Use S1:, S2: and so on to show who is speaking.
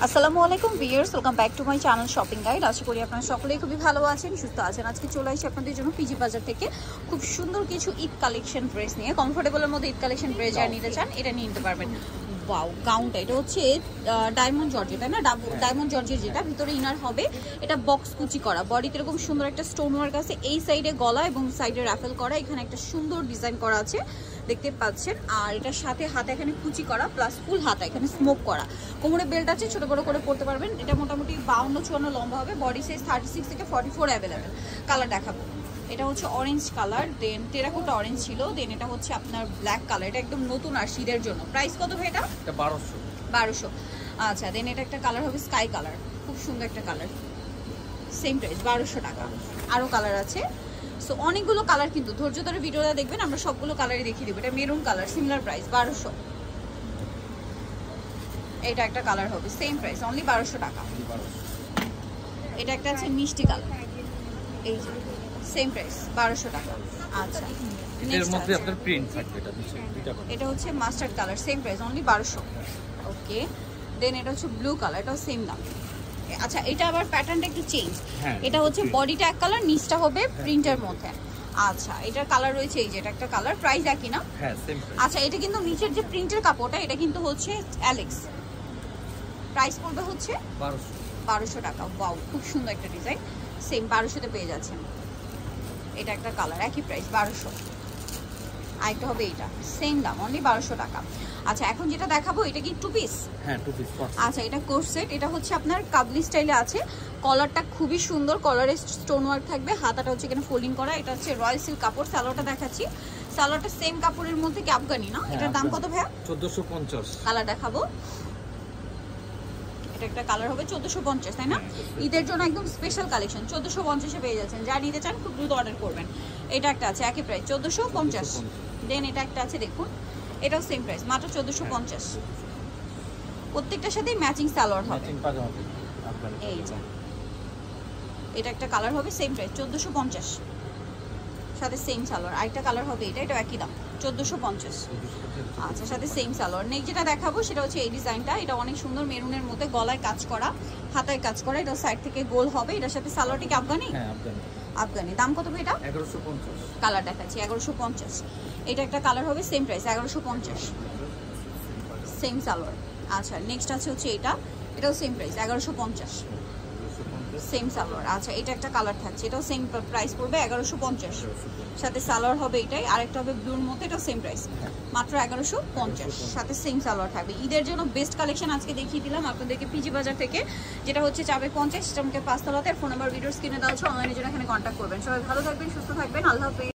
S1: আসসালামু আলাইকুম viewers, welcome back to my channel shopping guide. আশা করি আপনারা সকলেই খুবই ভালো আছেন, সুস্থ আছেন। আজকে চলে আসি আপনাদের জন্য পিজি বাজার থেকে খুব সুন্দর কিছু ঈদ কালেকশন ড্রেস নিয়ে। কমফোর্টেবলের মধ্যে ঈদ কালেকশন ড্রেস যারা নিতে চান এটা নিয়ে নিতে পারবেন। ওয়াও, গাউনটা এটা হচ্ছে ডায়মন্ড জর্জেট, তাই না? ডায়মন্ড জর্জেট, যেটা ভিতরে ইনার হবে, এটা বক্স কুচি করা, বডিতে এরকম সুন্দর একটা স্টোন ওয়ার্ক আছে, এই সাইডে গলা এবং সাইডে রাফেল করা, এখানে একটা সুন্দর ডিজাইন করা আছে দেখতে পাচ্ছেন। আর এটার সাথে হাতে এখানে কুচি করা প্লাস ফুল হাতা এখানে স্মোক করা, কোমরে বেল্ট আছে, ছোট বড় করে পড়তে পারবেন। এটা মোটামুটি 52-54 লম্বা হবে, বডি সাইজ 36 থেকে 44 অ্যাভেলেবেল। কালার দেখাবো, এটা হচ্ছে অরেঞ্জ কালার, দেন টেরাকোটা অরেঞ্জ ছিল, দেন এটা হচ্ছে আপনার ব্ল্যাক কালার। এটা একদম নতুন আর শীতের জন্য। প্রাইস কত ভাই এটা? 1200। আচ্ছা, দেন এটা একটা কালার হবে স্কাই কালার, খুব সুন্দর একটা কালার, সেম প্রাইস 1200 টাকা। আরও কালার আছে, সো অনেকগুলো কালার, কিন্তু ধৈর্য ধরে ভিডিওটা দেখবেন, আমরা সবগুলো কালারই দেখিয়ে দেবো। এটা মেরুন কালার, সিমিলার প্রাইস 1200। এটা একটা কালার হবে, সেম প্রাইস অনলি 1200 টাকা। এটা একটা আছে মিষ্টি কালার, এই যে সেম প্রাইস 1200 টাকা। আচ্ছা,
S2: এর মধ্যে আপনার প্রিন্ট থাকবে,
S1: এটা হচ্ছে mustard colour, same price only 1200। ওকে, দেন এটা হচ্ছে ব্লু কালার, এটাও সেম দাম। আচ্ছা, এটা আবার প্যাটার্নটা একটু চেঞ্জ, এটা হচ্ছে বডিটা এক কালার, নিচটা হবে প্রিন্টের মধ্যে। আচ্ছা, এটার কালার রয়েছে, এই যে এটা একটা কালার, প্রাইস একই না?
S2: হ্যাঁ, সেম।
S1: আচ্ছা, এটা কিন্তু নিচের যে প্রিন্টের কাপড়টা, এটা কিন্তু হচ্ছে অ্যালেক্স, প্রাইস পড়বে হচ্ছে 1200 টাকা। ওয়াও, খুব সুন্দর একটা ডিজাইন, সেম 1200-তে পেয়ে যাচ্ছেন। এটা একটা কালার, একই প্রাইস 1200। আরেকটা হবে এটা, সেম দাম অনলি 1200 টাকা। আচ্ছা, এখন যেটা দেখাবো এটা কি টু পিস?
S2: হ্যাঁ, টু পিস।
S1: আচ্ছা, এটা কোর্স সেট, এটা হচ্ছে আপনার কাবলি স্টাইলে আছে, কলারটা খুবই সুন্দর, কলারে স্টোন ওয়ার্ক থাকবে, হাতাটা হচ্ছে এখানে ফোল্ডিং করা। এটা হচ্ছে রয়্যাল সিল্ক কাপড়। সালোয়ারটা দেখাচ্ছি, সালোয়ারটা সেম কাপড়ের মধ্যে কি আফগানি না? এটার দাম কত ভাইয়া?
S2: 1450।
S1: কালার দেখাবো, এটা একটা কালার হবে 1450, তাই না? ঈদের জন্য একদম স্পেশাল কালেকশন, 1450-এ পেয়ে যাচ্ছেন। যা নিতে চান খুব দ্রুত অর্ডার করবেন। এটা একটা আছে একই প্রাইস 1450। দেন এটা একটা আছে, দেখুন, এটাও সেম প্রাইস, মাত্র 1450। প্রত্যেকটার সাথে ম্যাচিং সালোয়ার হবে, এই যে এটা একটা কালার হবে, সেম প্রাইস 1450, সাথে সেম সালোয়ার। আরেকটা কালার হবে এটা, এটাও একই দাম 1450। আচ্ছা, সাথে সেম সালোয়ার। নেক্সট যেটা দেখাবো সেটা হচ্ছে এই ডিজাইনটা, এটা অনেক সুন্দর, মেরুনের মধ্যে, গলায় কাজ করা, হাতায় কাজ করা, এটা সাইড থেকে গোল হবে। এটার সাথে সালোয়ারটি কি আফগানি?
S2: হ্যাঁ, আফগানি।
S1: আফগানি। দাম কত ভাই এটা?
S2: 1150।
S1: কালার দেখাচ্ছি 1150। এটা একটা কালার হবে, সেম প্রাইস 1150, সেম সালোয়ার। আচ্ছা, নেক্সট আছে হচ্ছে এটা, এটাও সেম প্রাইস 1150, সেম সালোয়ার। আচ্ছা, এটা একটা কালার থাকছে, এটাও সেম প্রাইস পড়বে 1150, সাথে সালোয়ার হবে এটাই। আরেকটা হবে ব্লুর মধ্যে, এটাও সেম প্রাইস, মাত্র 1150, সাথে সেম সালোয়ার থাকবে। ঈদের জন্য বেস্ট কালেকশন আজকে দেখিয়ে দিলাম আপনাদেরকে পিজি বাজার থেকে, যেটা হচ্ছে চাবে 50 স্টেশনকে 5 তলাতে। ফোন নাম্বার ভিডিওর স্ক্রিনে দেওয়া আছে, অনলাইনের জন্য এখানে কন্ট্যাক্ট করবেন। সবাই ভালো থাকবেন, সুস্থ থাকবেন, আল্লাহ হাফেজ।